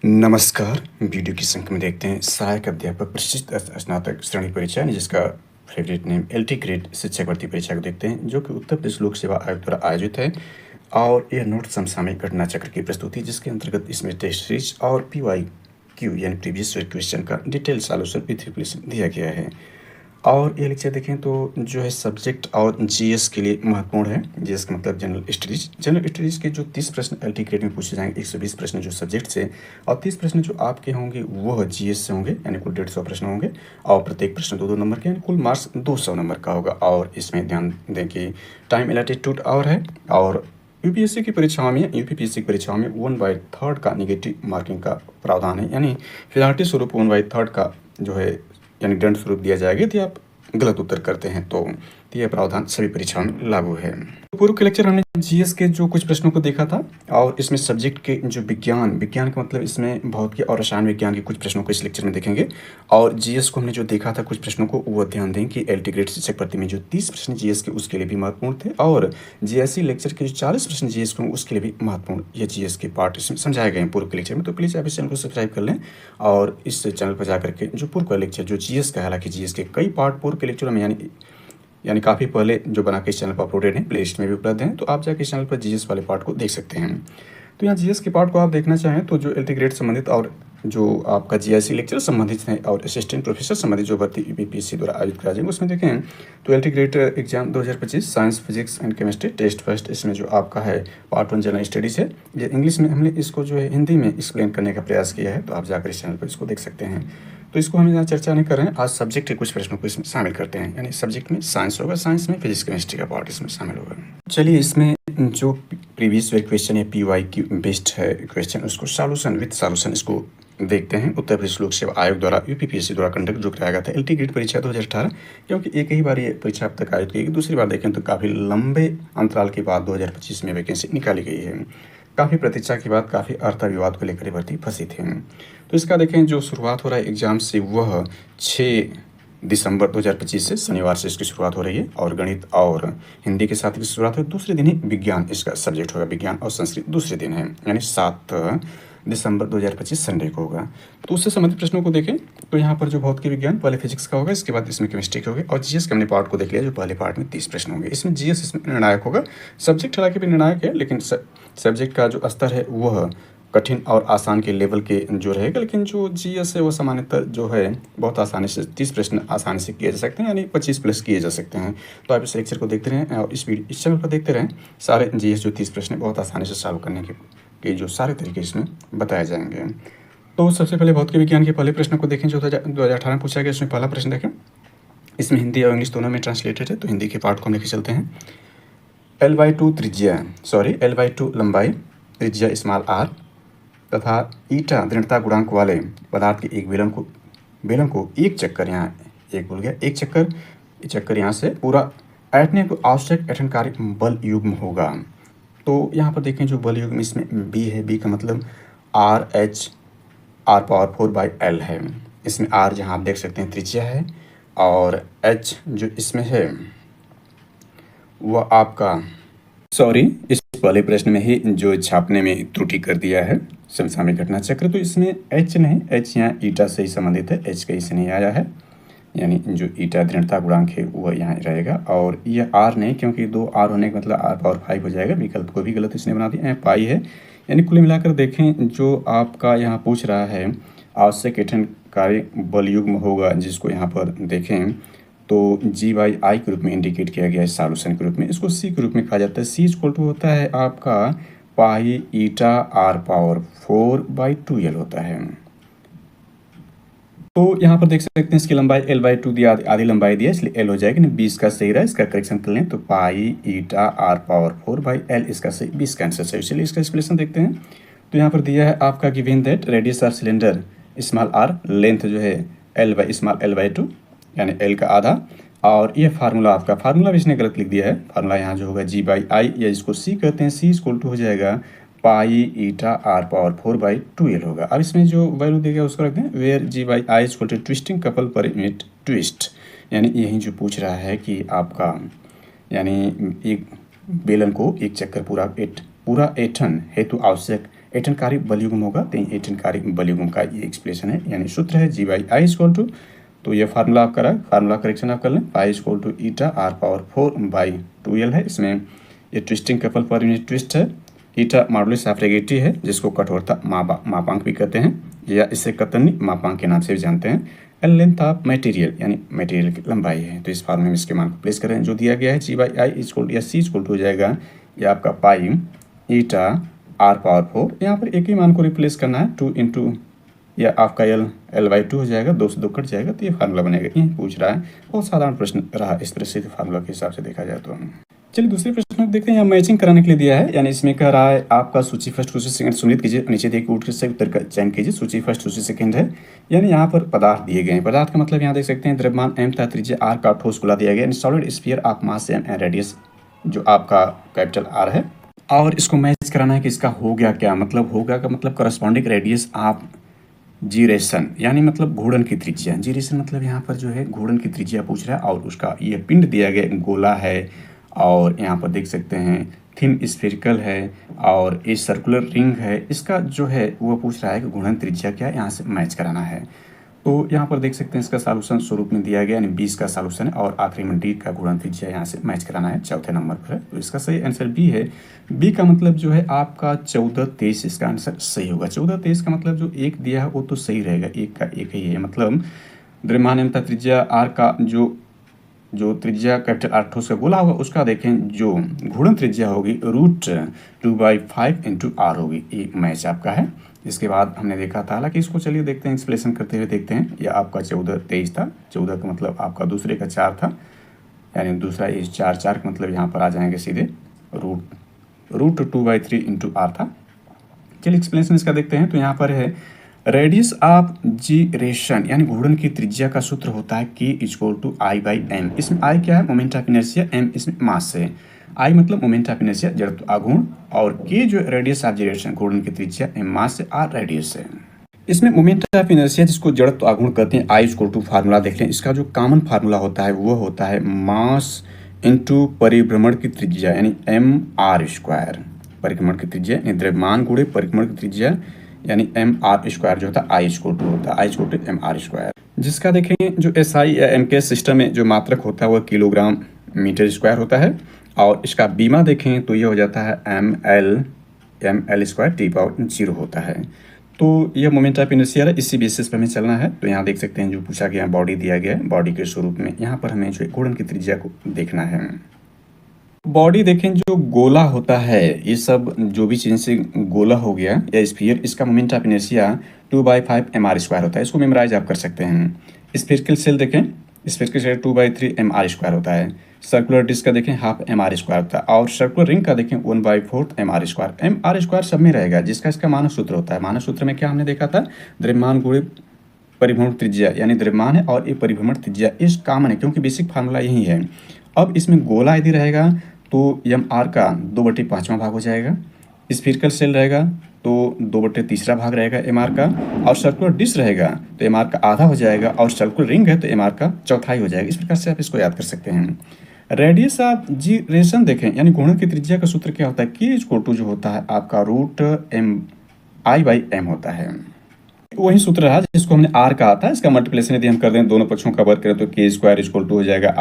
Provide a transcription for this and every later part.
नमस्कार। वीडियो की संख्या में देखते हैं सहायक अध्यापक प्रशिक्षित स्नातक श्रेणी परीक्षा यानी जिसका फेवरेट नेम एलटी ग्रेड शिक्षक भर्ती परीक्षा को देखते हैं जो कि उत्तर प्रदेश लोक सेवा आयोग द्वारा आयोजित है। और यह नोट समसामयिक घटना चक्र की प्रस्तुति जिसके अंतर्गत इसमें टेस्ट सीरीज और पीवाई क्यू यानी प्रीवियस क्वेश्चन का डिटेल सॉल्यूशन विथ रिप्लेसन दिया गया है। और ये लेक्चर देखें तो जो है सब्जेक्ट और जीएस के लिए महत्वपूर्ण है। जीएस का मतलब जनरल स्टडीज के जो 30 प्रश्न एलटी ग्रेड में पूछे जाएंगे, 120 प्रश्न जो सब्जेक्ट से और 30 प्रश्न जो आपके होंगे वह जीएस से होंगे, यानी कुल 150 प्रश्न होंगे और प्रत्येक प्रश्न 2-2 नंबर के, यानी कुल मार्क्स 200 नंबर का होगा। और इसमें ध्यान दें कि टाइम एलाटेड 2 आवर है। और यूपीएससी की परीक्षाओं में 1/3 का निगेटिव मार्किंग का प्रावधान है, यानी फिलहाल स्वरूप 1/3 का जो है यानी दंड स्वरूप दिया जाएगा यदि आप गलत उत्तर करते हैं तो यह प्रावधान सभी परीक्षाओं में लागू है। तो पूर्व के लेक्चर हमने जीएस के जो कुछ प्रश्नों को देखा था और इसमें सब्जेक्ट के जो विज्ञान का मतलब इसमें भौतिकी और रसायन विज्ञान के कुछ प्रश्नों को इस लेक्चर में देखेंगे। और जीएस को हमने जो देखा था कुछ प्रश्नों को वो ध्यान दें कि एलटी ग्रेड शिक्षक भर्ती में जो 30 प्रश्न जीएस के उसके लिए भी महत्वपूर्ण थे और जीएससी लेक्चर के जो 40 प्रश्न जीएस के उसके लिए भी महत्वपूर्ण ये जीएस के पार्ट इसमें समझाए गए हैं पूर्व के लेक्चर में। तो प्लीज़ आप इस चैनल को सब्सक्राइब कर लें और इस चैनल पर जाकर के जो पूर्व का लेक्चर जो जीएस का, हालांकि जीएस के कई पार्ट पूर्व के लेक्चर में यानी काफ़ी पहले जो बना के इस चैनल पर अपलोडेड है, प्लेलिस्ट में भी उपलब्ध हैं, तो आप जाके इस चैनल पर जीएस वाले पार्ट को देख सकते हैं। तो यहाँ जीएस के पार्ट को आप देखना चाहें तो जो एलटी ग्रेड संबंधित और जो आपका जीआईसी लेक्चर संबंधित हैं और असिस्टेंट प्रोफेसर संबंधित जो भर्ती यूपीएससी द्वारा आयोजित कराया जाएगा उसमें देखें तो LT grade exam 2025 science physics and chemistry test first, इसमें जो आपका है पार्ट 1 जनरल स्टडीज़ है। ये इंग्लिश में हमने इसको जो है हिंदी में एक्सप्लेन करने का प्रयास किया है, तो आप जाकर इस चैनल पर इसको देख सकते हैं। तो इसको हम यहाँ चर्चा नहीं कर रहे हैं, आज सब्जेक्ट के कुछ प्रश्नों को इसमें शामिल करते हैं, यानी सब्जेक्ट में साइंस होगा, साइंस में फिजिक्स केमिस्ट्री का पार्ट इसमें शामिल होगा। चलिए इसमें जो प्रीवियस ईयर क्वेश्चन है पीवाई क्यू बेस्ड है क्वेश्चन, उसको सॉल्यूशन विद सॉल्यूशन इसको देखते हैं। उत्तर प्रदेश लोक सेवा आयोग द्वारा यूपीपीएससी द्वारा कंडक्ट जो कराया गया था एलटी ग्रेड परीक्षा 2018, क्योंकि एक ही बार ये परीक्षा अब तक आयोजित की गई, दूसरी बार देखें तो काफ़ी लंबे अंतराल के बाद 2025 में वैकेंसी निकाली गई है। काफ़ी प्रतीक्षा के बाद काफ़ी अर्थविवाद को लेकर भर्ती फंसी थी। तो इसका देखें जो शुरुआत हो रहा है एग्ज़ाम से वह 6 दिसंबर 2025 से शनिवार से इसकी शुरुआत हो रही है और गणित और हिंदी के साथ इसकी शुरुआत है। दूसरे दिन ही विज्ञान इसका सब्जेक्ट होगा, विज्ञान और संस्कृत दूसरे दिन है, यानी 7 दिसंबर 2025 संडे को होगा। तो उससे संबंधित प्रश्नों को देखें तो यहाँ पर जो भौतिक विज्ञान पहले फिजिक्स का होगा, इसके बाद इसमें केमिस्ट्री का होगा और जीएस के हमने पार्ट को देख लिया जो पहले पार्ट में 30 प्रश्न होंगे। इसमें जीएस इसमें निर्णायक होगा, सब्जेक्ट हालांकि भी निर्णायक है लेकिन सब्जेक्ट का जो स्तर है वह कठिन और आसान के लेवल के जो रहेगा, लेकिन जो जीएस है वो सामान्यतः जो है बहुत आसानी से 30 प्रश्न आसानी से किए जा सकते हैं, यानी 25 प्लस किए जा सकते हैं। तो आप इस लेक्चर को देखते रहें और इस चैनल पर देखते रहें, सारे जीएस जो 30 प्रश्न बहुत आसानी से सॉल्व करने के जो सारे तरीके इसमें बताए जाएंगे। तो सबसे पहले भौतिक विज्ञान के पहले प्रश्न को देखें जो 2018 में पूछा गया। इसमें पहला प्रश्न देखें, इसमें हिंदी और इंग्लिश दोनों में ट्रांसलेटेड है, तो हिंदी के पार्ट को हम लेकर चलते हैं। L/2 लंबाई, त्रिज्या स्मॉल r तथा ईटा दृढ़ता गुणांक वाले पदार्थ के एक बेलन को एक चक्कर, यहाँ एक भूल गया, एक चक्कर यहाँ से पूरा ऐंठने को आवश्यक ऐंठनकारी बल युग्म होगा। तो यहाँ पर देखें जो बल युग्म इसमें b है, b का मतलब r/4/L है। इसमें r जहाँ आप देख सकते हैं त्रिज्या है और h जो इसमें है वह आपका इस पहले प्रश्न में ही जो छापने में त्रुटि कर दिया है समसामयिक घटना चक्र, तो इसमें h नहीं, h यहाँ ईटा से ही संबंधित है, h कहीं से नहीं आया है, यानी जो ईटा दृढ़ता गुणांक है वह यहाँ रहेगा। और यह r नहीं, क्योंकि 2 r होने का मतलब r/5 हो जाएगा, विकल्प को भी गलत इसने बना दिया, पाई है। यानी कुल मिलाकर देखें जो आपका यहाँ पूछ रहा है आवश्यक ऐंठनकारी बल युग्म होगा, जिसको यहाँ पर देखें तो G/I के रूप में इंडिकेट किया गया है सॉल्यूशन के रूप में, इसको C के रूप में कहा जाता है। C इक्वल टू होता है आपका पाई ईटा r/4/2L होता है। तो यहाँ पर देख सकते हैं इसकी लंबाई L/2 दिया, आधी लंबाई दिया इसलिए L हो जाएगी, नहीं 20 का सही रहा, इसका करेक्शन कर लें तो पाई ईटा r/4/L इसका सही 20 का आंसर सही। चलिए इसका एक्सप्लेनेशन देखते हैं। तो यहाँ पर दिया है आपका given that radius of cylinder small r, length जो है L/2 यानी L का आधा, और ये फार्मूला भी इसने गलत लिख दिया है। फार्मूला यहाँ जो होगा G/I या इसको C कहते हैं, C इक्वल टू हो जाएगा पाई ईटा r/4/2L होगा। अब इसमें जो वैल्यू दिया गया उसको रख दें, where G/I equal to twisting couple per minute twist, यानी यही जो पूछ रहा है कि आपका यानी एक बेलन को एक चक्कर पूरा ऐंठन हेतु आवश्यक एटनकारी बलयुग्म होगा तो एटनकारी बलयुग्म का ये एक्सप्रेशन है, यानी सूत्र है G/I इक्वल टू, तो ये फार्मूला आपका रहा, फार्मूला करेक्शन आप कर लें, pi equal to eta r⁴/2l है। इसमें ये twisting couple per unit twist है, ईटा मॉडुलस ऑफ रेगेटी है जिसको कठोरता मापांक भी कहते हैं, या इसे कतरनी मापांक के नाम से भी जानते हैं। एल लेंथ ऑफ मटेरियल यानी मटेरियल की लंबाई है। तो इस फार्मूले में इसके मान को प्लेस करें, जो दिया गया है G/I इक्वल या C इक्वल टू हो जाएगा ये आपका पाई ईटा r⁴, यहाँ पर एक ही मान को रिप्लेस करना है, 2 इंटू या आपका L/2 हो जाएगा, 2 से 2 कट जाएगा, तो ये फार्मूला बनेगा। यही पूछ रहा है, बहुत साधारण प्रश्न रहा इस तरह से फार्मूला के हिसाब से देखा जाए तो। चलिए दूसरे प्रश्न को देखते हैं। यहाँ मैचिंग कराने के लिए दिया है, यानी इसमें कह रहा है आपका सूची फर्स्ट सूची सेकंड सुनिश्चित कीजिए, नीचे दिए गए से उत्तर का चयन कीजिए। सूची फर्स्ट सूची सेकंड है, यानी यहाँ पर पदार्थ दिए गए हैं। पदार्थ का मतलब यहाँ देख सकते हैं द्रव्यमान m तथा त्रिज्या r का ठोस गोला दिया गया है, solid sphere of mass m and radius जो आपका कैपिटल R है, और इसको मैच कराना है कि इसका हो गया क्या, मतलब होगा का मतलब करस्पॉन्डिंग रेडियस ऑफ जीरेशन, यानी मतलब घूर्णन की त्रिज्या। जीरेशन मतलब यहाँ पर जो है घूर्णन की त्रिज्या पूछ रहा है, और उसका ये पिंड दिया गया गोला है, और यहाँ पर देख सकते हैं थिन स्फेरिकल है, और ये सर्कुलर रिंग है, इसका जो है वो पूछ रहा है कि घूर्णन त्रिज्या क्या है, यहाँ से मैच कराना है। तो यहाँ पर देख सकते हैं इसका सॉल्यूशन स्वरूप में दिया गया, यानी 20 का सॉल्यूशन है, और आखिरी में डी का घूर्णन त्रिज्या यहाँ से मैच कराना है, चौथे नंबर पर है। तो इसका सही आंसर बी है। बी का मतलब जो है आपका 14-23, इसका आंसर सही होगा। 14-23 का मतलब जो एक दिया है वो तो सही रहेगा, एक का एक ही है, मतलब द्रव्यमान तथा त्रिज्या आर का जो त्रिज्या कैपिटल R ठोस का गोला होगा उसका देखें जो घूर्णन त्रिज्या होगी √2/5 इंटू R होगी, एक मैच आपका है। इसके बाद हमने देखा था, हालांकि इसको चलिए देखते हैं, एक्सप्लेनेशन करते हुए देखते हैं। यह आपका 14-23 था, 14 का मतलब आपका दूसरे का 4 था, यानी दूसरा इस 4 का मतलब यहाँ पर आ जाएंगे सीधे √2/3 इंटू R था। चलिए एक्सप्लेनेशन इसका देखते हैं। तो यहाँ पर है रेडियस ऑफ जीरेशन यानी घूर्णन की त्रिज्या का सूत्र होता है K = I/m। इसमें I क्या है, मोमेंट ऑफ इनर्शिया, m इसमें मास है। I मतलब मोमेंट ऑफ इनर्शिया जड़त्व आघूर्ण, और K जो रेडियस ऑफ जीरेशन घूर्णन की त्रिज्या, m मास है, R रेडियस है। इसमें मोमेंट ऑफ इनर्शिया जिसको जड़त्व आघूर्ण कहते हैं, I = फार्मूला देख लें। इसका जो कॉमन फार्मूला होता है वो होता है मास इंटू परिभ्रमण की त्रिज्या यानी mr²। परिभ्रमण की त्रिज्या यानी द्रव्यमान गुणे परिभ्रमण की त्रिज्या यानी mr² जो होता है I = होता है, I = mr²। जिसका देखें जो SI या MK सिस्टम में जो मात्रक होता है वो किलोग्राम मीटर स्क्वायर होता है, और इसका बीमा देखें तो ये हो जाता है ml² T⁻0 होता है। तो यह मोमेंट ऑफ इनर्शिया है, इसी बेसिस पर हमें चलना है। तो यहाँ देख सकते हैं जो पूछा गया बॉडी दिया गया है, बॉडी के स्वरूप में यहाँ पर हमें जो घूर्णन की त्रिज्या को देखना है। बॉडी देखें जो गोला होता है, ये सब जो भी चीज़ से गोला हो गया या स्फीयर, इसका मोमेंट ऑफ इनर्शिया 2/5 mr² होता है। इसको मेमोराइज आप कर सकते हैं। स्फेरिकल सेल देखें, स्फेरिकल सेल 2/3 mr² होता है। सर्कुलर डिस्क का देखें ½ mr² होता है, और सर्कुलर रिंग का देखें 1/4 mr²। mr² सब में रहेगा, जिसका इसका मानक सूत्र होता है। मानक सूत्र में क्या हमने देखा था, द्रव्यमान गुणे परिभ्रमण त्रिज्या, यानी द्रव्यमान है और ये परिभ्रमण त्रिज्या इस कॉमन है, क्योंकि बेसिक फार्मूला यही है। अब इसमें गोला यदि रहेगा तो mr का 2/5वां भाग हो जाएगा, स्फीरिकल सेल रहेगा तो 2/3 भाग रहेगा mr का, और सर्कुलर डिस्क रहेगा तो mr का आधा हो जाएगा, और सर्कुलर रिंग है तो mr का चौथाई हो जाएगा। इस प्रकार से आप इसको याद कर सकते हैं। रेडियस ऑफ जीरेशन देखें, यानी घूर्णन की त्रिज्या का सूत्र क्या होता है, K = जो होता है आपका √I/m होता है। वही सूत्र रहा जिसको हमने R कहा था, इसका मल्टीप्लिकेशन यदि हम कर दें, दोनों पक्षों का वर्ग करें तो K² हो जाएगा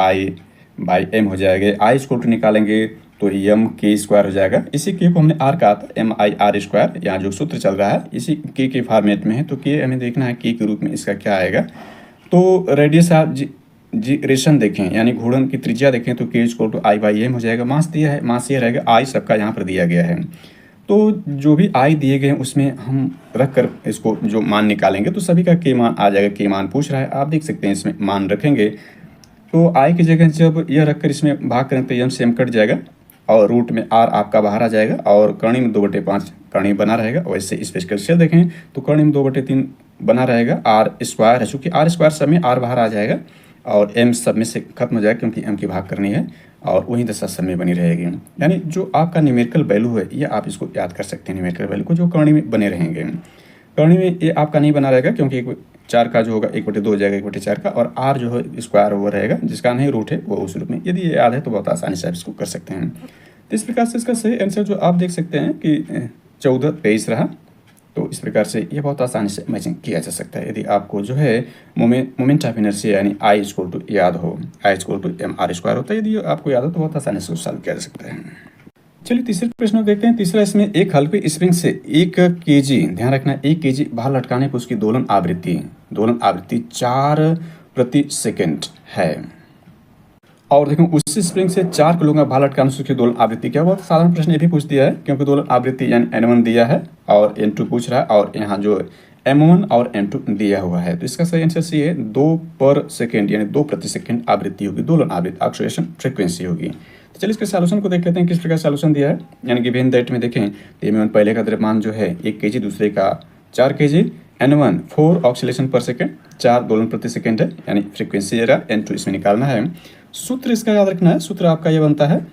I/m हो जाएगा। I निकालेंगे तो mk² हो जाएगा। इसी K को हमने R कहा था, MIR²। यहाँ जो सूत्र चल रहा है इसी K के फॉर्मेट में है, तो K हमें देखना है K के रूप में इसका क्या आएगा। तो रेडियस ऑफ जीरेशन देखें, यानी घूर्णन की त्रिज्या देखें तो K = I/m हो जाएगा। मास दिया है, मास ये रहेगा, I सबका यहाँ पर दिया गया है। तो जो भी I दिए गए हैं उसमें हम रख कर इसको जो मान निकालेंगे तो सभी का K मान आ जाएगा। K मान पूछ रहा है, आप देख सकते हैं इसमें मान रखेंगे तो I की जगह जब यह रखकर इसमें भाग करें तो m से m कट जाएगा, और रूट में R आपका बाहर आ जाएगा, और कर्णी में 2/5 कर्णी बना रहेगा। वैसे स्फेरिकल सेल देखें तो कर्णी में 2/3 बना रहेगा। R² है, चूँकि R² सब में R बाहर आ जाएगा, और m सब में से खत्म हो जाएगा क्योंकि m की भाग करनी है, और वही दशा सब में बनी रहेगी। यानी जो आपका न्यूमेरिकल वैल्यू है ये आप इसको याद कर सकते हैं, न्यूमेरिकल वैल्यू को जो कर्णी में बने रहेंगे। कर्णी में ये आपका नहीं बना रहेगा क्योंकि 4 का जो होगा 1/2 हो जाएगा 1/4 का, और R जो है स्क्वायर वो रहेगा, जिसका नहीं रूट है वो उस रूप में। यदि ये याद है तो बहुत आसानी से आप इसको कर सकते हैं। तो इस प्रकार से इसका सही आंसर जो आप देख सकते हैं कि 14 23 रहा। तो इस प्रकार से ये बहुत आसानी से मैचिंग किया जा सकता है। यदि आपको जो है मोमेंट ऑफ इनर्शिया यानी I इक्वल टू याद हो, I इक्वल टू mr² होता है, यदि आपको याद हो तो बहुत आसानी से सॉल्व किया जा सकता है। चलिए तीसरे प्रश्न को देखते हैं। तीसरा, इसमें एक हल्के स्प्रिंग से 1 kg, ध्यान रखना 1 kg भार लटकाने पर उसकी दोलन आवृत्ति 4 प्रति सेकंड है। और देखो उसी स्प्रिंग से 4 किलो का भार लटकाने से उसकी दोलन आवृत्ति क्या हुआ। साधारण प्रश्न ये भी पूछ दिया है, क्योंकि दोलन आवृत्ति यानी N1 दिया है और N2 पूछ रहा है, और यहाँ जो M1 और M2 दिया हुआ है। तो इसका सही आंसर सी है, 2 पर सेकेंड यानी 2 प्रति सेकेंड आवृत्ति होगी, दोलन आवृत्ति ऑक्सीलेशन फ्रीक्वेंसी होगी। तो चलिए इसके सॉल्यूशन को देख लेते हैं किस प्रकार सॉल्यूशन दिया है। यानी कि गिवन दैट में देखें तो M1 पहले का द्रव्यमान जो है 1 kg, दूसरे का 4 kg, N1 4 ऑक्सीलेशन पर सेकेंड, 4 दोलन प्रति सेकेंड है, यानी फ्रीक्वेंसी एरर N2 इसमें निकालना है। सूत्र इसका याद रखना है, सूत्र आपका ये बनता है,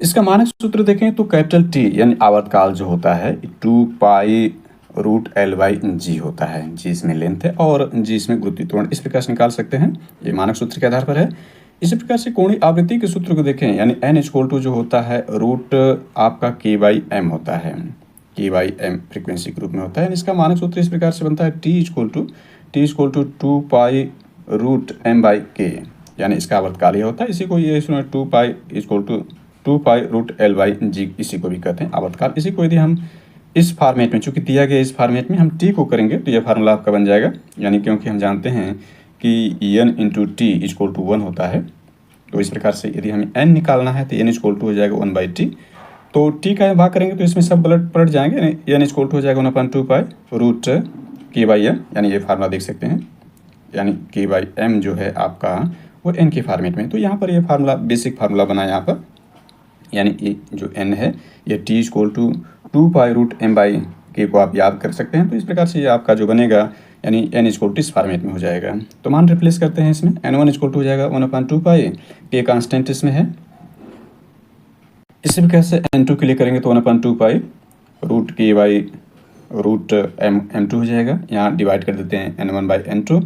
इसका मानक सूत्र देखें तो कैपिटल T यानी आवर्तकाल जो होता है 2π√L/g होता है। g इसमें लेंथ है और g इसमें गुरुत्वीय त्वरण, इस प्रकार से निकाल सकते हैं, ये मानक सूत्र के आधार पर है। इसी प्रकार से कोणीय आवृत्ति के सूत्र को देखें, यानी n इक्वल टू जो होता है रूट आपका k/m होता है, k/m फ्रीक्वेंसी के रूप में होता है। इसका मानक सूत्र इस प्रकार से बनता है t इक्वल टू 2π√m/k, यानी इसका आवर्तकाल ये होता है। इसी को ये 2π इक्वल टू 2π√L/g इसी को भी कहते हैं आवर्तकाल। इसी को यदि हम इस फॉर्मेट में, चूंकि दिया गया इस फॉर्मेट में हम t को करेंगे तो यह फार्मूला आपका बन जाएगा, यानी क्योंकि हम जानते हैं कि n into t equal to 1 होता है। तो इस प्रकार से यदि हमें n निकालना है तो n इक्वल टू हो जाएगा 1/t। तो t का भाग करेंगे तो इसमें सब पलट जाएंगे, n इक्वल टू हो जाएगा 1/2π√k/m, यानी ये फार्मूला देख सकते हैं, यानी k/m जो है आपका वो n के फॉर्मेट में। तो यहाँ पर ये फार्मूला बेसिक फार्मूला बना यहाँ पर, यानी ये जो n है ये t इक्वल टू 2π√m/k को आप याद कर सकते हैं। तो इस प्रकार से ये आपका जो बनेगा, यानी n इक्वल टू इस फॉर्मेट में हो जाएगा। तो मान रिप्लेस करते हैं इसमें, n1 इक्वल टू हो जाएगा 1/2π, k कांस्टेंट इसमें है। इसी प्रकार से n2 के लिए करेंगे तो 1/2π√k/m2 हो जाएगा। यहाँ डिवाइड कर देते हैं n1/n2,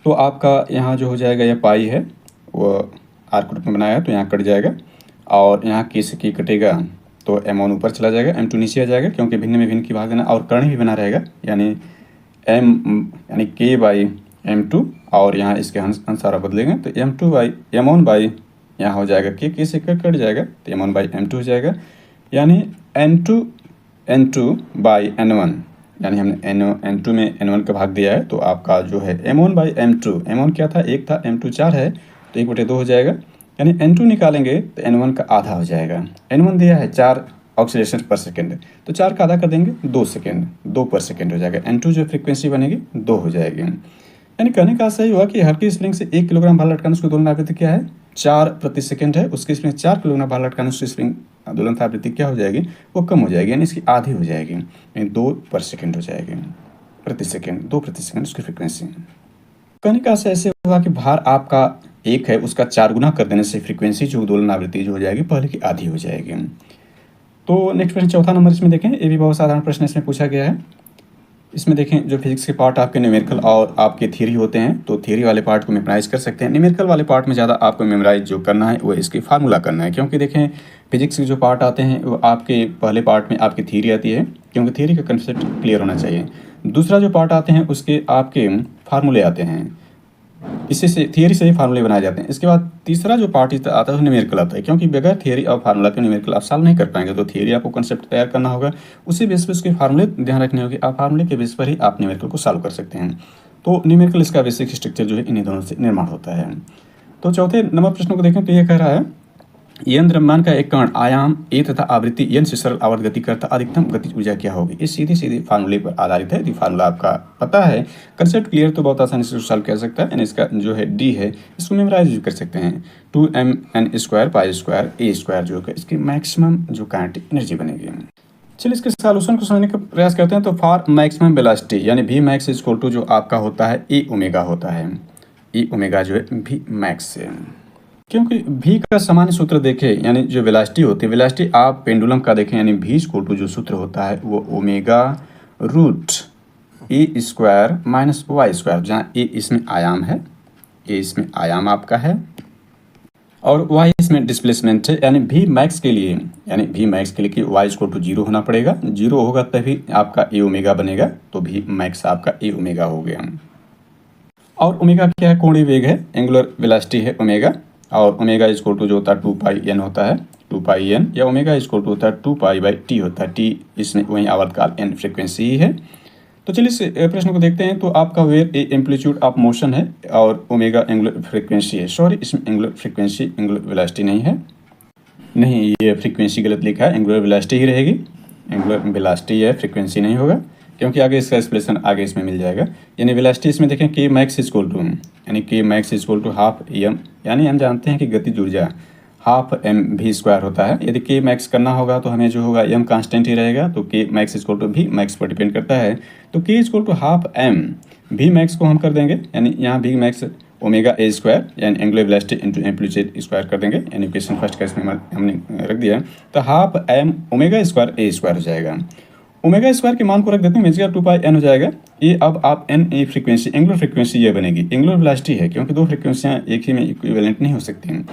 तो आपका यहाँ जो हो जाएगा यह पाई है वो आर के रूप में बनाया है, तो यहाँ कट जाएगा, और यहाँ k से k कटेगा तो m1 ऊपर चला जाएगा, m2 नीचे आ जाएगा, क्योंकि भिन्न में भिन्न की भाग देना, और कर्ण भी बना रहेगा, यानी k/m2, और यहाँ इसके अनुसार बदलेंगे तो m1 यहाँ हो जाएगा k से कट जाएगा तो m1/m2 हो जाएगा, यानी n2/n1, यानी हमने n2 में n1 का भाग दिया है, तो आपका जो है m1/m2, m1 क्या था 1 था, m2 4 है, तो 1/2 हो जाएगा, यानी n2 निकालेंगे तो n1 का आधा हो जाएगा। n1 दिया है 4 ऑक्सीलेशन पर सेकेंड, तो 4 का आधा कर देंगे 2 सेकेंड, 2 पर सेकेंड हो जाएगा। n2 जो फ्रीक्वेंसी बनेगी 2 हो जाएगी। यानी कहने का सही हुआ कि हल्की स्प्रिंग से 1 किलोग्राम भार लटकाने उसकी दोलन आवृत्ति क्या है, 4 प्रति सेकेंड है। उसकी स्प्रिंग 4 किलोग्राम भार लटकाने उसकी स्प्रिंग दोलन आवृत्ति क्या हो जाएगी, वो कम हो जाएगी, यानी इसकी आधी हो जाएगी, यानी 2 पर सेकेंड हो जाएगी, प्रति सेकेंड, 2 प्रति सेकेंड उसकी फ्रीक्वेंसी। कहने का ऐसे हुआ कि भार आपका 1 है, उसका 4 गुना कर देने से फ्रीक्वेंसी जो दोलन आवृत्ति जो हो जाएगी पहले की आधी हो जाएगी। तो नेक्स्ट प्रश्न चौथा नंबर इसमें देखें, ये भी बहुत साधारण प्रश्न इसमें पूछा गया है। इसमें देखें जो फिजिक्स के पार्ट आपके न्यूमेरिकल और आपके थ्योरी होते हैं, तो थ्योरी वाले पार्ट को मेमोराइज कर सकते हैं। न्यूमेरिकल वाले पार्ट में ज़्यादा आपको मेमोराइज जो करना है वो इसकी फार्मूला करना है, क्योंकि देखें फिजिक्स के जो पार्ट आते हैं वो आपके पहले पार्ट में आपकी थ्योरी आती है, क्योंकि थ्योरी का कंसेप्ट क्लियर होना चाहिए। दूसरा जो पार्ट आते हैं उसके आपके फार्मूले आते हैं, इससे से थियरी से ही फार्मूले बनाए जाते हैं। इसके बाद तीसरा जो पार्ट आता है न्यूमेरिकल आता है, क्योंकि बगैर थियरी और फार्मूला के न्यूमेरिकल आप सॉल्व नहीं कर पाएंगे। तो थियरी आपको कंसेप्ट तैयार करना होगा, उसी बेस पर उसके फार्मूले ध्यान रखने होंगे, आप फार्मूले के बेस पर ही आप न्यूमेरिकल को सॉल्व कर सकते हैं। तो न्यूमेरिकल इसका बेसिक स्ट्रक्चर जो है इन्हीं दोनों से निर्माण होता है। तो चौथे नंबर प्रश्न को देखें तो ये कह रहा है यन द्रव्यमान का एक कण आयाम a तथा आवृत्ति n से सरल आवर्त गति करता अधिकतम गतिज ऊर्जा क्या होगी। ये सीधी फार्मूले पर आधारित है। यदि फार्मूला आपका पता है, कंसेप्ट क्लियर, तो बहुत आसानी से सॉल्व कर सकता है। यानी इसका जो है d है, इसको मेमोराइज भी कर सकते हैं, 2mn² π² जो है इसकी मैक्सिमम जो काइनेटिक एनर्जी बनेगी। चलिए इसके सॉल्यूशन को समझने का प्रयास करते हैं। तो फॉर मैक्सिमम वेलोसिटी यानी v मैक्स इक्वल टू जो आपका होता है e ओमेगा होता है, e ओमेगा जो है v मैक्स से, क्योंकि v का सामान्य सूत्र देखें, यानी जो वेलोसिटी होती है, वेलोसिटी आप पेंडुलम का देखें, यानी v इक्वल टू जो सूत्र होता है वो ओमेगा रूट ए स्क्वायर माइनस वाई स्क्वायर, जहाँ ए इसमें आयाम है, ए इसमें आयाम आपका है, और y इसमें डिस्प्लेसमेंट है, यानी v मैक्स के लिए, कि y इक्वल टू 0 होना पड़ेगा। 0 होगा तभी आपका ए ओमेगा बनेगा, तो v मैक्स आपका ए ओमेगा हो गया। और ओमेगा क्या है? कोणीय वेग है, एंगुलर वेलोसिटी है ओमेगा। और ओमेगा इक्वल टू जो होता है 2 पाई एन होता है, 2 पाई एन, या ओमेगा इक्वल टू होता है 2 पाई बाई टी होता है। टी इसमें वही आवर्तकाल एन फ्रिक्वेंसी ही है। तो चलिए इस प्रश्न को देखते हैं। तो आपका वेव एम्पलीट्यूड ऑफ मोशन है और ओमेगा एंगुलर फ्रीक्वेंसी है। सॉरी, इसमें एंगुलर फ्रीक्वेंसी एंगुलर वेलोसिटी नहीं है, नहीं ये फ्रीक्वेंसी गलत लिखा है, एंगुलर वेलोसिटी ही रहेगी। एंगुलर वेलोसिटी है, फ्रीक्वेंसी नहीं होगा, क्योंकि आगे इसका एक्सप्रेशन आगे इसमें मिल जाएगा। यानी वेलोसिटी इसमें देखें के मैक्स इक्वल टू, यानी k max equal to half m, यानी हम जानते हैं कि गतिज ऊर्जा हाफ एम वी स्क्वायर होता है। यदि के मैक्स करना होगा तो हमें जो होगा एम कांस्टेंट ही रहेगा, तो K max equal to V max पर डिपेंड करता है। तो K equal to half M V max को हम कर देंगे, यानी यहाँ V max omega A square, यानी angular velocity into amplitude square कर देंगे, यानी इक्वेशन फर्स्ट का इसमें हमने रख दिया। तो half M omega square A square हो जाएगा। ओमेगा स्क्वायर के मान को रख देते हैं, मेजर 2 पाई एन हो जाएगा। ये अब आप n a frequency, angular frequency ये बनेगी, एंगुलर वेलोसिटी है, क्योंकि दो फ्रीक्वेंसियाँ एक ही में इक्विवेलेंट नहीं हो सकती हैं।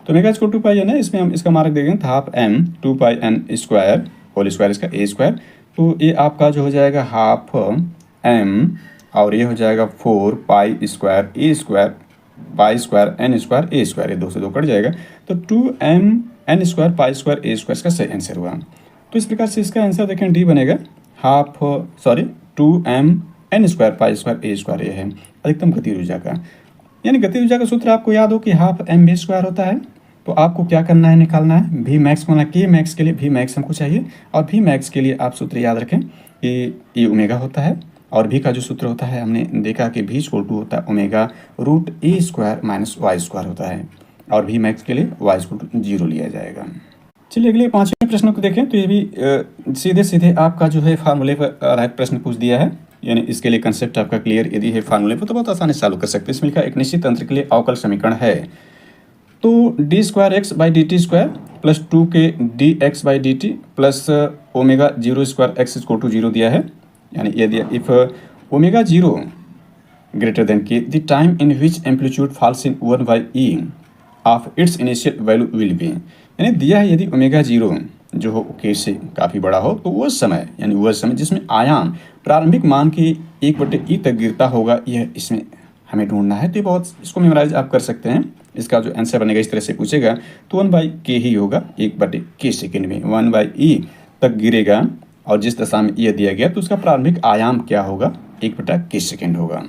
तो ओमेगा इक्वल 2 पाई एन है, इसमें हम इसका मान रख देंगे हाफ एम 2 पाई एन स्क्वायर होल स्क्वायर इसका ए स्क्वायर। तो ये आपका जो हो जाएगा हाफ एम, और ये हो जाएगा 4 pi square A square pi square N square A square, ये 2 से 2 कट जाएगा। तो 2m N square pi square A square इसका सही आंसर हुआ। तो इस प्रकार से इसका आंसर देखें डी बनेगा, 2m N square pi square A square, ये है अधिकतम गति ऊर्जा का। यानी गति ऊर्जा का सूत्र आपको याद हो कि हाफ एम वी स्क्वायर होता है। तो आपको क्या करना है, निकालना है वी मैक्स होना, के मैक्स के लिए वी मैक्स हमको चाहिए, और वी मैक्स के लिए आप सूत्र याद रखें कि ए ओमेगा होता है, और भी का जो सूत्र होता है हमने देखा कि भी इक्वल टू होता है ओमेगा रूट ए स्क्वायर माइनस वाई स्क्वायर होता है, और भी मैक्स के लिए वाई इक्वल टू 0 लिया जाएगा। चलिए अगले 5वें प्रश्न को देखें। तो ये भी सीधे सीधे आपका जो है फार्मूले पर आधारित प्रश्न पूछ दिया है, यानी इसके लिए कंसेप्ट आपका क्लियर यदि है फार्मूले पर तो बहुत आसानी से चालू कर सकते हैं। इसमें लिखा एक निश्चित तंत्र के लिए अवकल समीकरण है। तो d square x by d t square plus 2 k d x by d t plus omega 0 square x equal to 0 दिया है। यानी यदि if omega 0 greater than k the time in which amplitude falls in 1 by e of its initial value will be, यानी दिया है यदि omega 0 जो हो के से काफ़ी बड़ा हो तो वह समय, यानी वह समय जिसमें आयाम प्रारंभिक मान की 1/e तक गिरता होगा, यह इसमें हमें ढूंढना है। तो ये बहुत, इसको मेमोराइज आप कर सकते हैं। इसका जो आंसर बनेगा इस तरह से पूछेगा तो 1/k ही होगा, 1/k सेकेंड में 1/e तक गिरेगा, और जिस दशा में यह दिया गया तो उसका प्रारंभिक आयाम क्या होगा, 1/k सेकेंड होगा।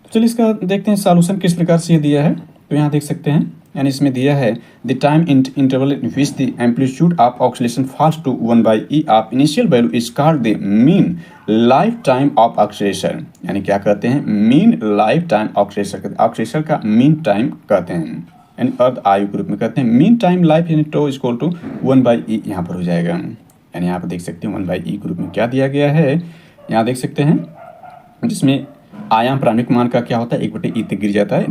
तो चलिए इसका देखते हैं सॉल्यूशन किस प्रकार से ये दिया है। तो यहाँ देख सकते हैं, यानी इसमें दिया है the time interval in which the amplitude of oscillation falls to 1/e of initial value is called the mean life time of oscillation. यानी क्या कहते हैं, mean life time oscillation, oscillation का मीन टाइम कहते हैं, यानी अर्ध आयु के रूप में कहते हैं। मीन टाइम लाइफ यानी टो इक्वल टू 1/e यहाँ पर हो जाएगा। यानी यहाँ पर देख सकते हैं 1/e के रूप में क्या दिया गया है, यहाँ देख सकते हैं, जिसमें आयाम प्रारंभिक मान का क्या होता है, 1/e तक गिर जाता है,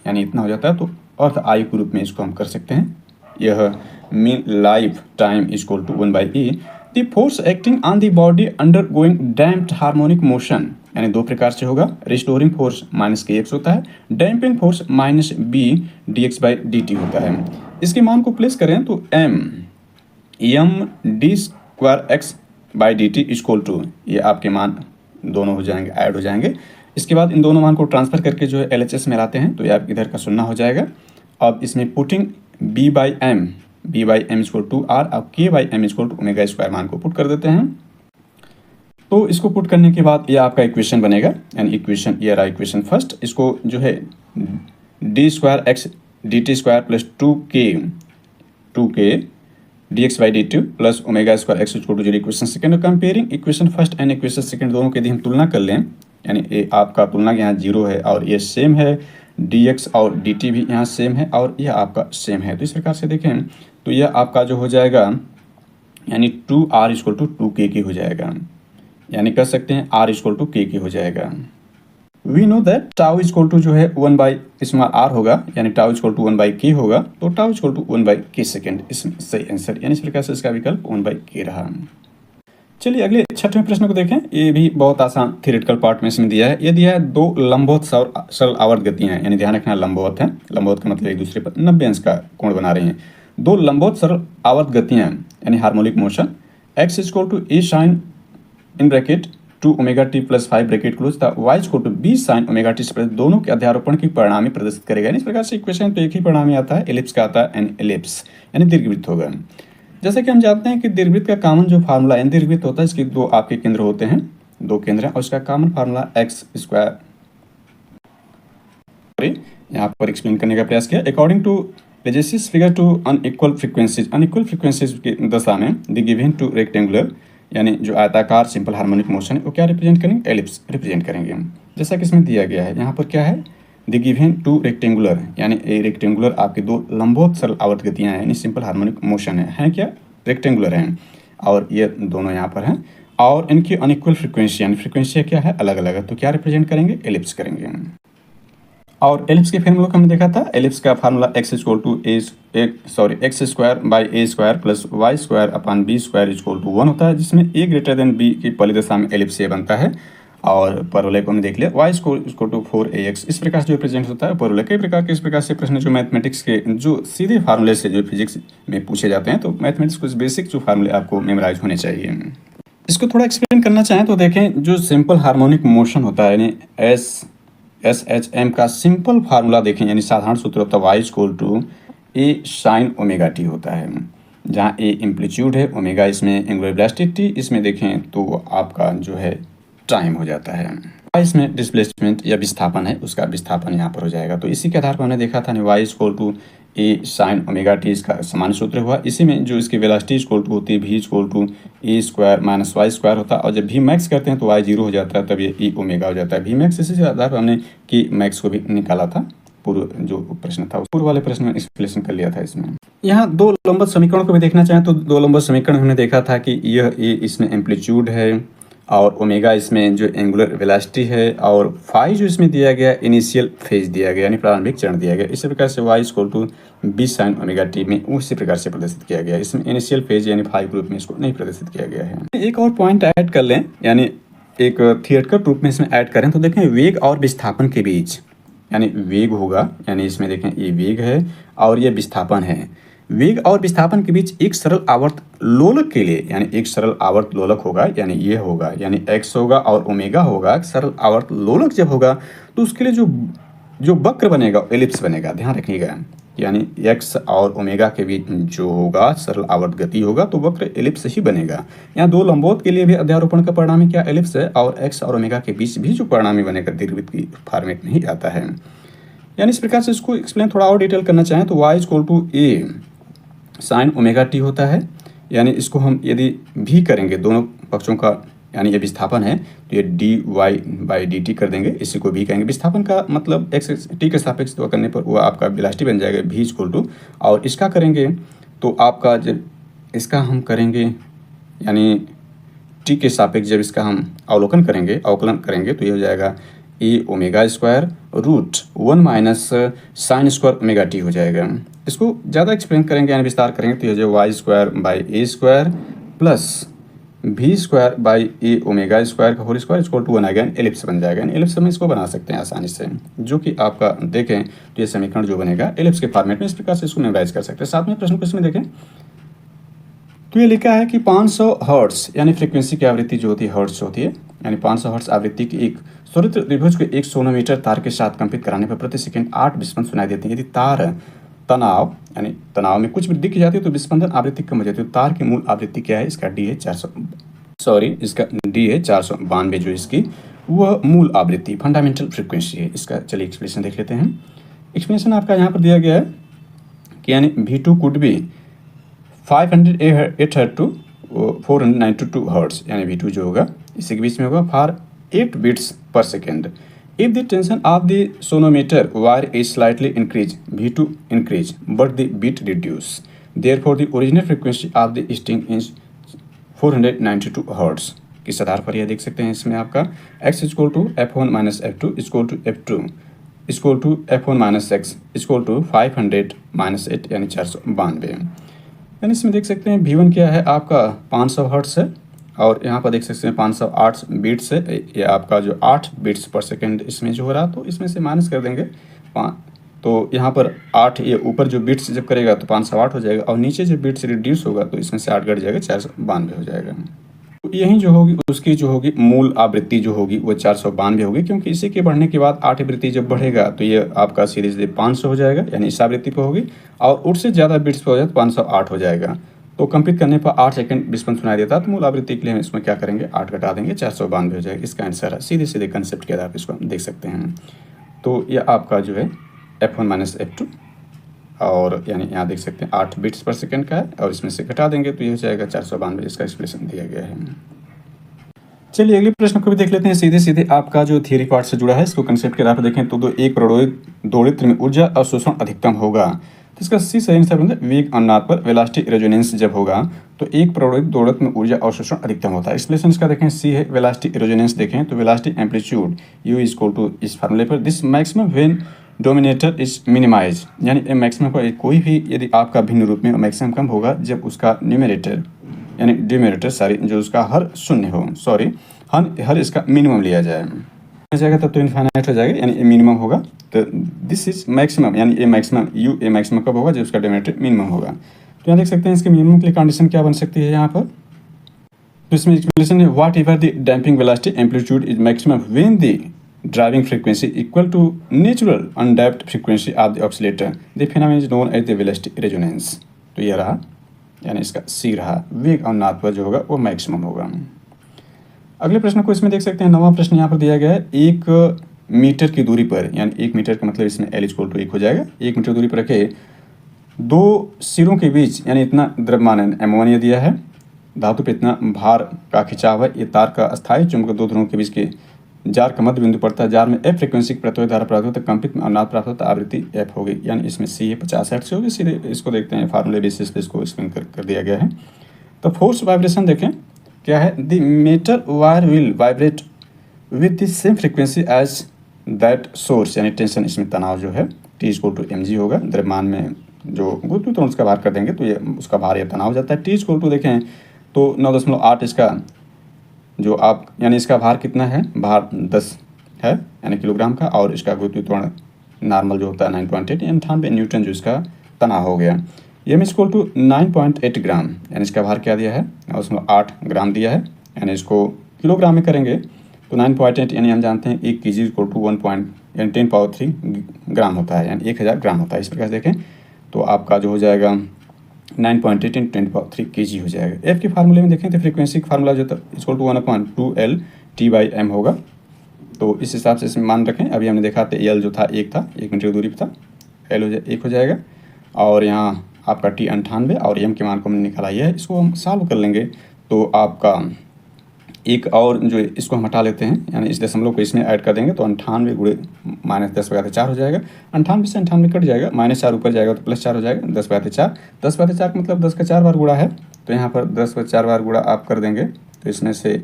यानी इतना हो जाता है। तो अर्थ आयु के रूप में इसको हम कर सकते हैं। यह mean life time equal to 1/e। The force acting on the body undergoing damped harmonic motion, यानी 2 प्रकार से होगा। रिस्टोरिंग फोर्स -kx होता है, डैम्पिंग फोर्स -b dx/dt होता है। इसके मान को प्लेस करें तो m d square x by d t equal to, ये आपके मान दोनों हो जाएंगे, ऐड हो जाएंगे। इसके बाद इन दोनों मान को ट्रांसफर करके जो है LHS में लाते हैं, तो ये आप इधर का सुनना हो जाएगा। अब इसमें putting b/m equal to r, अब k/m equal to omega square मान को पुट कर देते हैं। तो इसको पुट करने के बाद ये आपका इक्वेशन बनेगा, यानी इक्वेशन, ये रहा इक्वेशन फर्स्ट। इसको जो है d square x d t square plus 2k dx/dt plus omega square x equal to 0 equation second. Comparing equation first and equation second, दोनों के यदि हम तुलना कर लें, यानी ये आपका तुलना यहाँ 0 है और ये सेम है, dx और dt भी यहाँ सेम है और यह आपका सेम है। तो इस प्रकार से देखें तो यह आपका जो हो जाएगा, यानी 2r इक्वल टू 2k हो जाएगा, यानी कह सकते हैं r इक्वल टू k हो जाएगा। We know that tau equal to जो है 1/r होगा, यानी टाउ इक्वल टू 1/k होगा, तो tau equal to 1/k second, इसमें सही आंसर, यानी इस प्रकार से इसका विकल्प 1/k रहा। चलिए अगले 6वें प्रश्न को देखें। ये भी बहुत आसान थ्योरेटिकल पार्ट में इसमें दिया है। ये दिया है दो लंबवत सरल आवर्त गतियां हैं, यानी ध्यान रखना लंबवत है, लंबवत का मतलब एक दूसरे पर 90 अंश का कोण बना रही हैं। दो लंबवत सरल आवर्त गतियां यानी harmonic motion x equal to a sine in bracket 2 omega t plus 5 bracket close था y equal to b sine omega t से दोनों के अध्यारोपण की परिणामी प्रदर्शित करेगा। इस प्रकार से इक्वेशन पे एक ही परिणामी आता है, एलिप्स का आता है, एन एलिप्स यानी दीर्घवृत्त होगा। जैसे कि हम जानते हैं कि दीर्घवृत्त का कॉमन जो फार्मूला एन दीर्घवृत्त होता है, इसके दो आपके केंद्र होते हैं, दो केंद्र हैं और इसका कॉमन फार्मूला एक्स स्क्वायर। यहाँ पर एक्सप्लेन करने का प्रयास किया। According to Lissajous figure to unequal frequencies की दशा में द गिवन टू रेक्टेंगुलर यानी जो आयताकार सिंपल हार्मोनिक मोशन है वो क्या रिप्रेजेंट करेंगे, एलिप्स रिप्रेजेंट करेंगे। जैसा कि इसमें दिया गया है यहाँ पर क्या है, द गिवन टू रेक्टेंगुलर यानी ए रेक्टेंगुलर आपके दो लंबवत सरल आवर्त गतियां हैं यानी सिंपल हार्मोनिक मोशन है क्या, रेक्टेंगुलर हैं और ये दोनों यहाँ पर हैं और इनकी अनइक्वल फ्रीक्वेंसी यानी फ्रीक्वेंसी क्या है, अलग अलग है, तो क्या रिप्रेजेंट करेंगे, एलिप्स करेंगे। और एलिप्स के फार्मूला को हमने देखा था, एलिप्स का formula x equal to x square by A square plus y square upon b square equal to 1 होता है, जिसमें ए ग्रेटर देन बी की पहली दशा में एलिप्स ये बनता है। और परवलय को हमने देख लिया, वाई इक्वल टू 4ax इस प्रकार से जो रिप्रेजेंट होता है परवलय। कई प्रकार के इस प्रकार से प्रश्न जो मैथमेटिक्स के जो सीधे फार्मूले से जो फिजिक्स में पूछे जाते हैं, तो मैथमेटिक्स कुछ बेसिक जो फार्मूले आपको मेमोराइज होने चाहिए। इसको थोड़ा एक्सप्लेन करना चाहें तो देखें, जो सिंपल हार्मोनिक मोशन होता है यानी SHM का सिंपल फार्मूला देखें, यानी साधारण सूत्र होता है y equal to a sine omega t होता है, जहाँ ए एम्पलीट्यूड है, ओमेगा इसमें एंगुलर वेलोसिटी, इसमें देखें तो आपका जो है टाइम हो जाता है, इसमें डिस्प्लेसमेंट या विस्थापन है, उसका विस्थापन यहाँ पर हो जाएगा। तो इसी के आधार पर हमने देखा था y equal to a sine omega t इसका समान सूत्र हुआ। इसी में जो इसकी वेलोसिटी इक्वल टू होती है v equal to a square minus y square होता है, और जब वी मैक्स करते हैं तो वाई 0 हो जाता है, तब ये ई ओमेगा हो जाता है वी मैक्स। इसी के आधार पर हमने की मैक्स को भी निकाला था, पूर्व जो प्रश्न था पूर्व वाले प्रश्न में एक्सप्लेनेशन कर लिया था। इसमें यहाँ दो लंबवत समीकरण को भी देखना चाहें तो दो लंबवत समीकरण हमने देखा था कि यह ए इसमें एम्पलीट्यूड है और ओमेगा इसमें जो एंगुलर वेलोसिटी है, और फाई जो इसमें दिया गया इनिशियल फेज दिया गया यानी प्रारंभिक चरण दिया गया। इसी प्रकार से y equal to b sine omega t में उसी प्रकार से प्रदर्शित किया गया। इसमें इनिशियल फेज यानी फाई ग्रुप में इसको नहीं प्रदर्शित किया गया है। एक और पॉइंट ऐड कर लें, यानी एक थियोरेटिकल रूप में इसमें ऐड करें तो देखें वेग और विस्थापन के बीच, यानी वेग होगा, यानी इसमें देखें ये वेग है और ये विस्थापन है। वेग और विस्थापन के बीच एक सरल आवर्त लोलक के लिए, यानी एक सरल आवर्त लोलक होगा, यानी ये होगा, यानी x होगा और ओमेगा होगा। सरल आवर्त लोलक जब होगा तो उसके लिए जो वक्र बनेगा एलिप्स बनेगा, ध्यान रखिएगा, यानी x और ओमेगा के बीच जो होगा सरल आवर्त गति होगा तो वक्र एलिप्स ही बनेगा। यहाँ दो लंबवत के लिए भी अध्यारोपण का परिणामी क्या एलिप्स है, और x और ओमेगा के बीच भी जो परिणामी बनेगा दीर्घवृत्त की फॉर्मेट में ही आता है। यानी इस प्रकार से इसको एक्सप्लेन थोड़ा और डिटेल करना चाहें तो y equal to a sine omega t होता है, यानी इसको हम यदि भी करेंगे दोनों पक्षों का, यानी ये विस्थापन है तो ये d y by d t कर देंगे, इसी को भी कहेंगे। विस्थापन का मतलब एक्स टी के सापेक्ष करने पर वो आपका वेलोसिटी बन जाएगा भी इक्वल टू, और इसका करेंगे तो आपका जब इसका हम करेंगे यानी टी के सापेक्ष जब इसका हम अवलोकन करेंगे अवकलन करेंगे तो ये हो जाएगा A omega square root 1 minus sine square omega T हो जाएगा। इसको ज़्यादा एक्सप्लेन करेंगे यानी विस्तार करेंगे तो ये जो Y square by A square plus B square by A omega square का होल स्क्वायर इक्वल टू 1 आएगा, एलिप्स बन जाएगा। एलिप्स में इसको बना सकते हैं आसानी से, जो कि आपका देखें तो ये समीकरण जो बनेगा एलिप्स के फॉर्मेट में, इस प्रकार से इसको मेमोराइज कर सकते हैं। साथ में प्रश्न को इसमें देखें तो ये लिखा है कि 500 हर्ट्ज यानी फ्रीक्वेंसी की आवृत्ति जो होती है हर्ट्ज होती है, यानी 500 हर्ट्ज आवृत्ति की एक स्वतंत्र त्रिभुज को 1 सोनोमीटर तार के साथ कंपित कराने पर प्रति सेकंड 8 विस्पंदन सुनाई देते हैं। यदि तार तनाव यानी तनाव में कुछ वृद्धि की जाती है तो विस्पंदन आवृत्ति कम हो जाती है। तार की मूल आवृत्ति क्या है, इसका डी है 492 जो इसकी वह मूल आवृत्ति फंडामेंटल फ्रीक्वेंसी है। इसका चलिए एक्सप्लेनेशन देख लेते हैं। एक्सप्लेनेशन आपका यहाँ पर दिया गया है कि यानी V2 could be 508 hertz to 492 hertz, यानी V2 जो होगा इसी के बीच में होगा for 8 beats per second. If the tension of the sonometer wire is slightly increased, V2 increase, but the beat reduce. Therefore, the original frequency of the sting is 492 Hz. किस आधार पर यह देख सकते हैं, इसमें आपका x equal to f1 minus f2 equal to f2 equal to f1 minus x equal to 500 minus 8 यानी 492। यानी इसमें देख सकते हैं V1 क्या है आपका 500 हर्ट्ज है और यहाँ पर देख सकते हैं 508 बीट्स है, ये आपका जो 8 बीट्स पर सेकेंड इसमें जो हो रहा, तो इसमें से माइनस कर देंगे तो यहाँ पर 8, ये ऊपर जो बीट्स जब करेगा तो 508 हो जाएगा, और नीचे जो बीट्स रिड्यूस होगा तो इसमें से 8 घट जाएगा, 492 हो जाएगा। तो यही जो होगी उसकी जो होगी मूल आवृत्ति जो होगी वो 492 होगी, क्योंकि इसी के बढ़ने के बाद 8 आवृत्ति जब बढ़ेगा तो ये आपका सीधे 500 हो जाएगा, यानी इस आवृत्ति पर होगी, और उससे ज़्यादा बीट्स पर हो जाए तो 508 हो जाएगा। तो कंप्लीट करने पर 8 सेकंड 20 सुनाई देता है, तो मूल आवृत्ति के लिए हम इसमें क्या करेंगे, 8 घटा देंगे, 492 हो जाएगा। इसका आंसर है, सीधे सीधे कंसेप्ट के आधार पर इसको हम देख सकते हैं। तो यह आपका जो है F1 माइनस F2, और यानी यहाँ देख सकते हैं 8 बिट्स पर सेकंड का है, और इसमें से घटा देंगे तो ये हो जाएगा 492। इसका एक्सप्रेशन दिया गया है। चलिए अगले प्रश्न को भी देख लेते हैं। सीधे सीधे आपका जो थियरी पार्ट से जुड़ा है, इसको कंसेप्ट के आधार पर देखें तो एक प्रणोदित में ऊर्जा अवशोषण अधिकतम होगा, तो इसका सी सही आंसर बनता है वेग अनुनाद पर वेलोसिटी रेजोनेंस जब होगा तो एक प्रणोदित दोलक में ऊर्जा अवशोषण अधिकतम होता है। एक्सप्लेनेशन इसका देखें, सी है वेलोसिटी रेजोनेंस देखें तो velocity amplitude u is equal to इस फार्मूले पर this maximum when denominator is minimise, यानी मैक्सिमम का कोई भी यदि आपका भिन्न रूप में मैक्सिमम कम होगा जब उसका न्यूमरेटर यानी डिनोमिनेटर जो उसका हर शून्य हो, हर इसका मिनिमम लिया जाएगा तब तो इनफाइनाइट हो जाएगा, यानी मिनिमम होगा। तो दिस इज मैक्सिमम, यानी ए मैक्सिमम ए मैक्सिमम कब होगा जब उसका डिनोमिनेटर मिनिमम होगा। तो यहाँ देख सकते हैं इसके मिनिमम के लिए कंडीशन क्या बन सकती है यहाँ पर। तो इसमें एक्सप्लेनेशन है whatever the damping velocity amplitude is maximum when the driving frequency equal to natural undamped frequency of the oscillator the phenomenon is known as the velocity resonance. तो ये रहा, यानी इसका सी रहा, वेग अनुनाद पर जो होगा वो मैक्सिमम होगा। अगले प्रश्न को इसमें देख सकते हैं, 9वां प्रश्न यहाँ पर दिया गया है, 1 मीटर की दूरी पर, यानी 1 मीटर का मतलब इसमें L इक्वल टू 1 हो जाएगा, 1 मीटर दूरी पर रखे 2 सिरों के बीच, यानी इतना द्रव्यमान एमोनिया दिया है, धातु पे इतना भार का खिंचाव है, ये तार का अस्थायी चुंबक 2 ध्रुवों के बीच के जार का मध्य बिंदु पड़ता है, जार में F फ्रिक्वेंसी की प्रतिरोध धारा प्राप्त होता है, कंपित में अनुनाद प्राप्त होता है, आवृत्ति F होगी, यानी इसमें C है 50 हर्ट्ज से होगी। सीधे इसको देखते हैं, फार्मूले बेसिस पे इसको एक्सप्लेन कर दिया गया है। तो फोर्स वाइब्रेशन देखें क्या है, the metal wire will vibrate with the same frequency as that source, यानी टेंशन इसमें तनाव जो है T इक्वल टू mg होगा, द्रव्यमान में जो गुरुत्वाकर्षण उसका भार कर देंगे तो ये उसका भार या तनाव हो जाता है। T इक्वल टू देखें तो 9.8 इसका जो आप, यानी इसका भार कितना है, भार 10 है यानी किलोग्राम का, और इसका गुरुत्वाकर्षण नॉर्मल जो होता है 9.8 यानी 98 न्यूटन जो इसका तनाव हो गया। एम इक्वल टू 9.8 ग्राम, यानी इसका भार क्या दिया है, 9.8 ग्राम दिया है, यानी इसको किलोग्राम में करेंगे तो 9.8, यानी हम जानते हैं 1 kg इक्वल टू 10³ ग्राम होता है, यानी 1000 ग्राम होता है। इस प्रकार से देखें तो आपका जो हो जाएगा 9.8 × 10³ kg हो जाएगा। एफ के फार्मूले में देखें तो फ्रीक्वेंसी का फार्मूला जो था इक्वल टू 1/2L T/m होगा, तो इस हिसाब से इसमें मान रखें। अभी हमने देखा था एल जो था 1 था, 1 मीटर की दूरी पर था, एल 1 हो जाएगा, और यहाँ आपका T 98 और एम के मान को हमने निकाला है, इसको हम सॉल्व कर लेंगे तो आपका एक और जो इसको हम हटा लेते हैं, यानी इस दशमलव को इसमें ऐड कर देंगे तो 98 गुणे -10/4 हो जाएगा। 98 से 98 कट जाएगा, -4 ऊपर जाएगा तो +4 हो जाएगा, 10/4। 10/4 का मतलब 10 का 4 बार गुणा है, तो यहाँ पर 10/4 बार गुणा आप कर देंगे तो इसमें से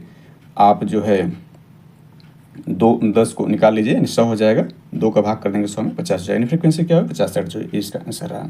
आप जो है 10 को निकाल लीजिए, यानी 100 हो जाएगा, 2 का भाग कर देंगे 100 में 50 हो जाएगा। फ्रीक्वेंसी क्या है 50 हर्ट्ज, जो इसका आंसर रहा।